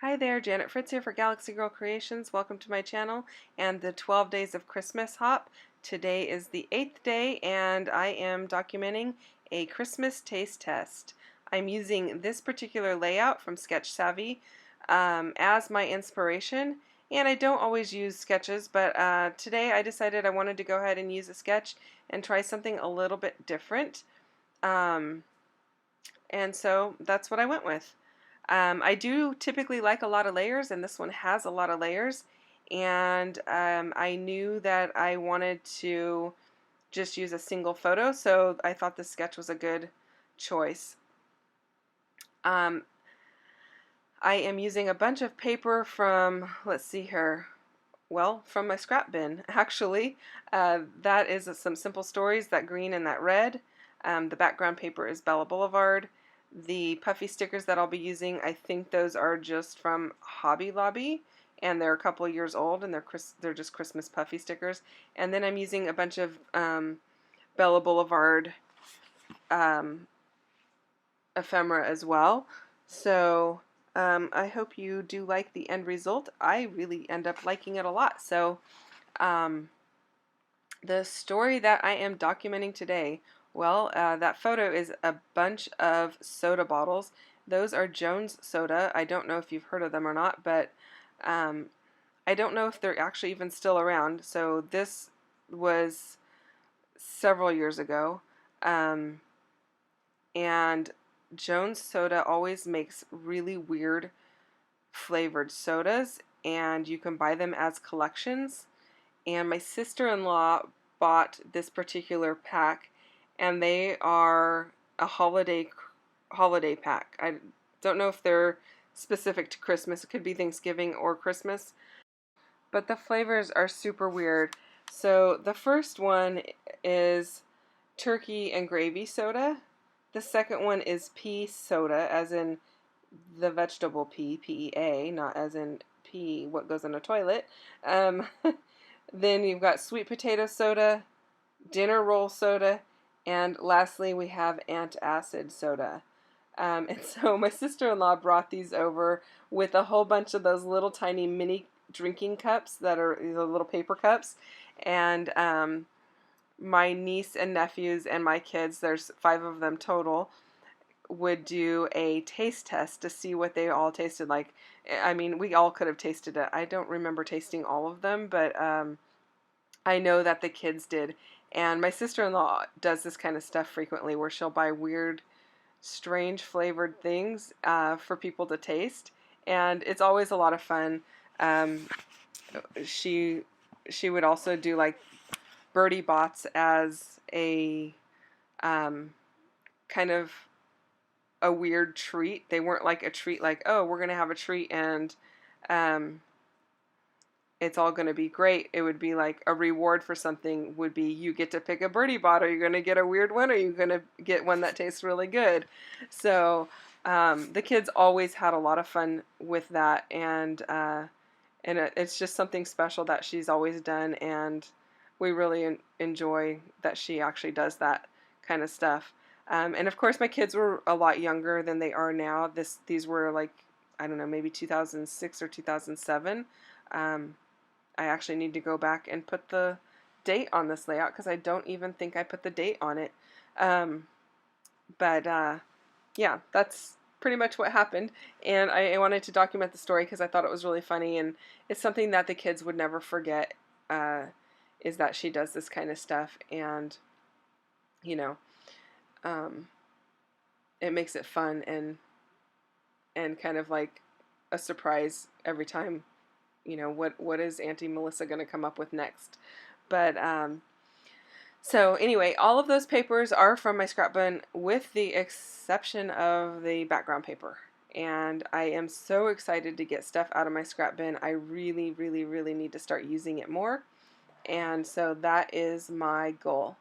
Hi there, Janet Fritz here for Galaxy Girl Creations. Welcome to my channel and the 12 Days of Christmas Hop. Today is the 8th day and I am documenting a Christmas taste test. I'm using this particular layout from Sketch Savvy as my inspiration, and I don't always use sketches, but today I decided I wanted to go ahead and use a sketch and try something a little bit different. And so that's what I went with. I do typically like a lot of layers, and this one has a lot of layers. And I knew that I wanted to just use a single photo, so I thought this sketch was a good choice. I am using a bunch of paper from, let's see here, well, from my scrap bin, actually. That is some simple stories, that green and that red. The background paper is Bella Boulevard. The puffy stickers that I'll be using, I think those are just from Hobby Lobby, and they're a couple of years old, and they're just Christmas puffy stickers. And then I'm using a bunch of Bella Boulevard ephemera as well. So I hope you do like the end result. I really end up liking it a lot. So the story that I am documenting today, well, that photo is a bunch of soda bottles. Those are Jones Soda. I don't know if you've heard of them or not, but I don't know if they're actually even still around. So this was several years ago. And Jones Soda always makes really weird flavored sodas, and you can buy them as collections. And my sister-in-law bought this particular pack, and they are a holiday pack. I don't know if they're specific to Christmas. It could be Thanksgiving or Christmas, but the flavors are super weird. So the first one is turkey and gravy soda. The second one is pea soda, as in the vegetable pea, P-E-A, not as in pea, what goes in a toilet. Then you've got sweet potato soda, dinner roll soda, and lastly we have antacid soda. And so my sister-in-law brought these over with a whole bunch of those little tiny mini drinking cups that are the little paper cups. And my niece and nephews and my kids, there's 5 of them total, would do a taste test to see what they all tasted like. I mean, we all could have tasted it. I don't remember tasting all of them, but I know that the kids did. And my sister-in-law does this kind of stuff frequently where she'll buy weird, strange flavored things for people to taste. And it's always a lot of fun. Um, she would also do like Birdie Bots as a kind of a weird treat. They weren't like a treat like, oh, we're going to have a treat and um, it's all going to be great. It would be like a reward for something would be you get to pick a birdie bot. Are you going to get a weird one or are you going to get one that tastes really good? So the kids always had a lot of fun with that, and it's just something special that she's always done, and we really enjoy that she actually does that kind of stuff. And of course, my kids were a lot younger than they are now. These were like, I don't know, maybe 2006 or 2007. I actually need to go back and put the date on this layout because I don't even think I put the date on it. But yeah, that's pretty much what happened. And I wanted to document the story because I thought it was really funny, and it's something that the kids would never forget, is that she does this kind of stuff. And, you know, it makes it fun and kind of like a surprise every time. You know, what is Auntie Melissa going to come up with next? But so anyway, all of those papers are from my scrapbook with the exception of the background paper. And I am so excited to get stuff out of my scrap bin. I really, really, really need to start using it more. And so that is my goal.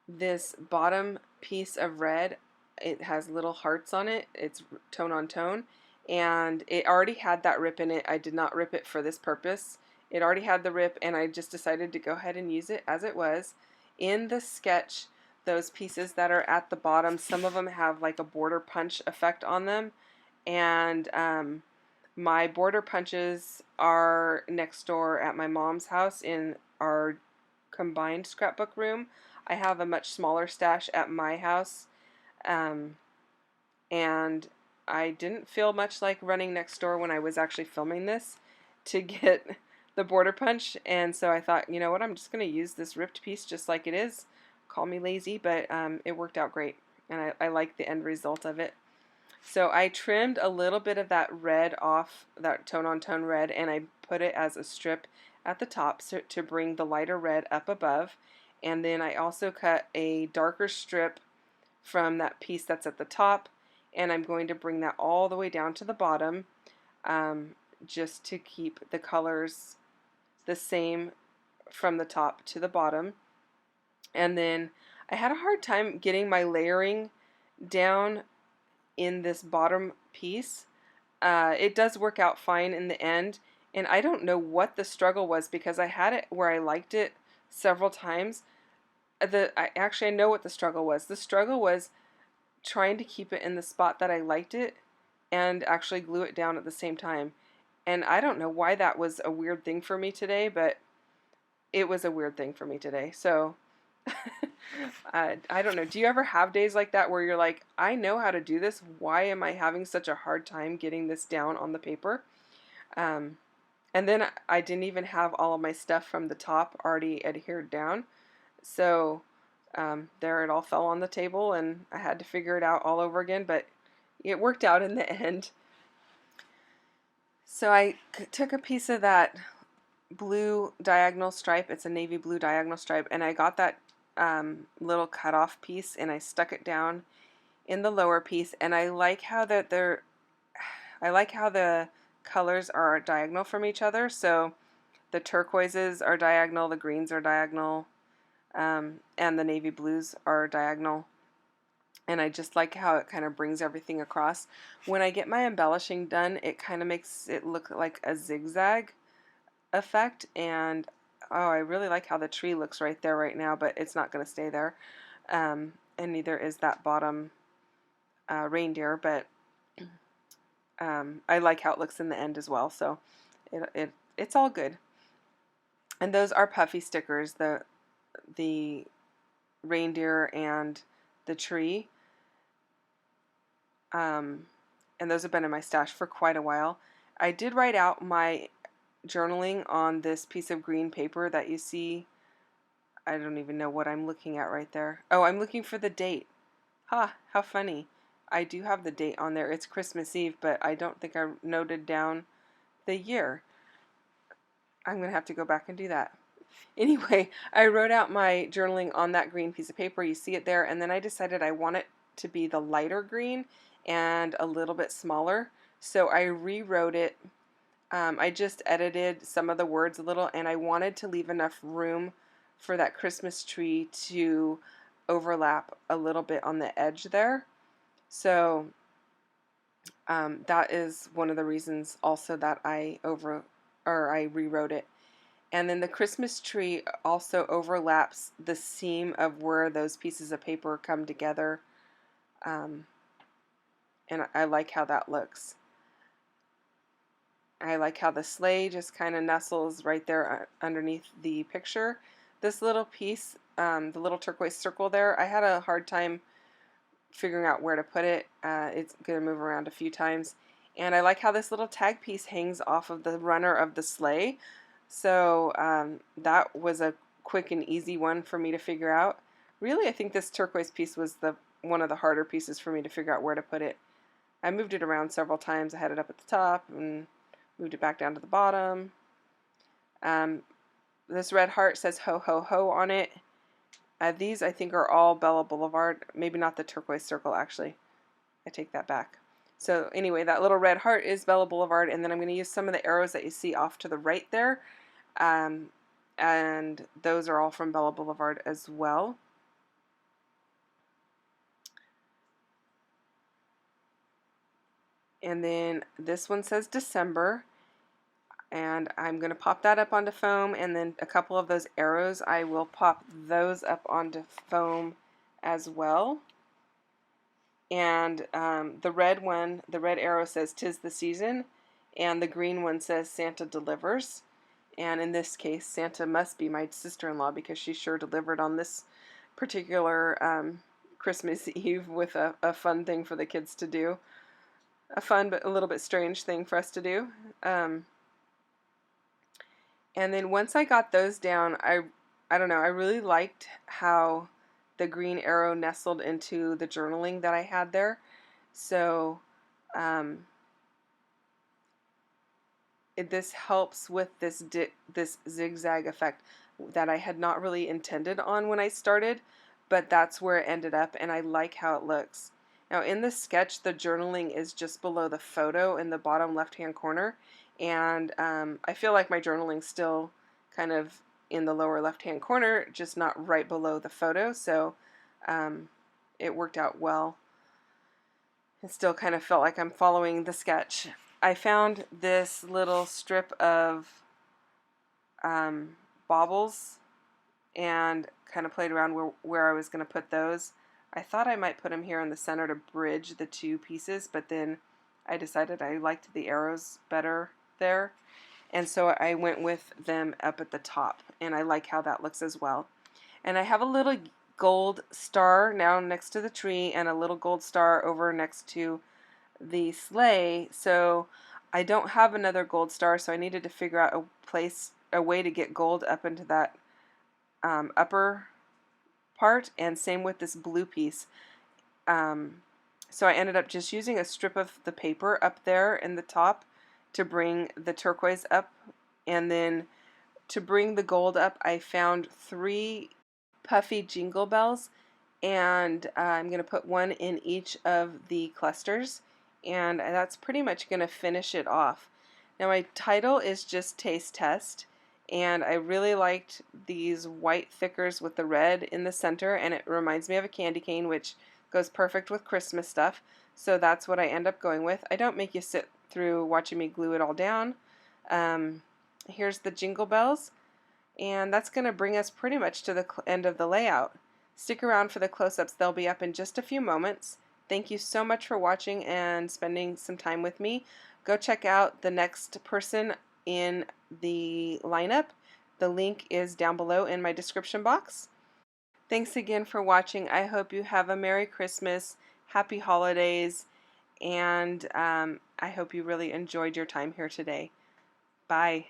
This bottom piece of red, it has little hearts on it. It's tone on tone. And it already had that rip in it. I did not rip it for this purpose. It already had the rip, and I just decided to go ahead and use it as it was. In the sketch, those pieces that are at the bottom. Some of them have like a border punch effect on them, and my border punches are next door at my mom's house in our combined scrapbook room. I have a much smaller stash at my house, um, and I didn't feel much like running next door when I was actually filming this to get the border punch, and so I thought, you know what, I'm just going to use this ripped piece just like it is. Call me lazy, but it worked out great, and I like the end result of it. So I trimmed a little bit of that red off, that tone-on-tone red, and I put it as a strip at the top so to bring the lighter red up above. And then I also cut a darker strip from that piece that's at the top, and I'm going to bring that all the way down to the bottom, just to keep the colors the same from the top to the bottom. And then I had a hard time getting my layering down in this bottom piece. It does work out fine in the end, and I don't know what the struggle was because I had it where I liked it several times. I know what the struggle was. The struggle was trying to keep it in the spot that I liked it and actually glue it down at the same time. And I don't know why that was a weird thing for me today, but it was a weird thing for me today. So I don't know. Do you ever have days like that where you're like, I know how to do this. Why am I having such a hard time getting this down on the paper? And then I didn't even have all of my stuff from the top already adhered down. So there it all fell on the table, and I had to figure it out all over again, but it worked out in the end. So I took a piece of that blue diagonal stripe. It's a navy blue diagonal stripe, and I got that little cutoff piece, and I stuck it down in the lower piece. And I like how the colors are diagonal from each other. So the turquoises are diagonal, the greens are diagonal, and the navy blues are diagonal. And I just like how it kind of brings everything across. When I get my embellishing done, it kind of makes it look like a zigzag effect, and oh, I really like how the tree looks right there right now, but it's not going to stay there, and neither is that bottom reindeer, but I like how it looks in the end as well, so it's all good. And those are puffy stickers, the reindeer and the tree, and those have been in my stash for quite a while. I did write out my journaling on this piece of green paper that you see. I don't even know what I'm looking at right there. Oh, I'm looking for the date. Ha, how funny. I do have the date on there. It's Christmas Eve, but I don't think I noted down the year. I'm going to have to go back and do that. Anyway, I wrote out my journaling on that green piece of paper. You see it there, and then I decided I want it to be the lighter green and a little bit smaller. So I rewrote it. I just edited some of the words a little, and I wanted to leave enough room for that Christmas tree to overlap a little bit on the edge there. So that is one of the reasons also that I rewrote it. And then the Christmas tree also overlaps the seam of where those pieces of paper come together, and I like how that looks. I like how the sleigh just kind of nestles right there underneath the picture. This little piece, the little turquoise circle there, I had a hard time figuring out where to put it. It's going to move around a few times. And I like how this little tag piece hangs off of the runner of the sleigh. So that was a quick and easy one for me to figure out. Really, I think this turquoise piece was one of the harder pieces for me to figure out where to put it. I moved it around several times. I had it up at the top and moved it back down to the bottom. This red heart says ho ho ho on it. These I think are all Bella Boulevard. Maybe not the turquoise circle, actually. I take that back. So anyway, that little red heart is Bella Boulevard, and then I'm going to use some of the arrows that you see off to the right there. And those are all from Bella Boulevard as well. And then this one says December, and I'm going to pop that up onto foam, and then a couple of those arrows, I will pop those up onto foam as well. And the red one, the red arrow says "'Tis the season," and the green one says "Santa delivers." And in this case, Santa must be my sister-in-law because she sure delivered on this particular Christmas Eve with a fun thing for the kids to do. A fun but a little bit strange thing for us to do. And then once I got those down, I don't know, I really liked how the green arrow nestled into the journaling that I had there. So this helps with this zigzag effect that I had not really intended on when I started, but that's where it ended up, and I like how it looks. Now in the sketch, the journaling is just below the photo in the bottom left-hand corner, and I feel like my journaling's still kind of in the lower left-hand corner, just not right below the photo, so it worked out well. It still kind of felt like I'm following the sketch. I found this little strip of baubles and kind of played around where I was going to put those. I thought I might put them here in the center to bridge the two pieces, but then I decided I liked the arrows better there. And so I went with them up at the top, and I like how that looks as well. And I have a little gold star now next to the tree and a little gold star over next to the sleigh, so I don't have another gold star, so I needed to figure out a way to get gold up into that upper part, and same with this blue piece. So I ended up just using a strip of the paper up there in the top to bring the turquoise up, and then to bring the gold up, I found 3 puffy jingle bells, and I'm going to put one in each of the clusters, and that's pretty much going to finish it off. Now my title is just Taste Test, and I really liked these white thickers with the red in the center, and it reminds me of a candy cane, which goes perfect with Christmas stuff, so that's what I end up going with. I don't make you sit through watching me glue it all down. Here's the jingle bells, and that's going to bring us pretty much to the end of the layout. Stick around for the close-ups. They'll be up in just a few moments. Thank you so much for watching and spending some time with me. Go check out the next person in the lineup. The link is down below in my description box. Thanks again for watching. I hope you have a Merry Christmas, Happy Holidays, and I hope you really enjoyed your time here today. Bye.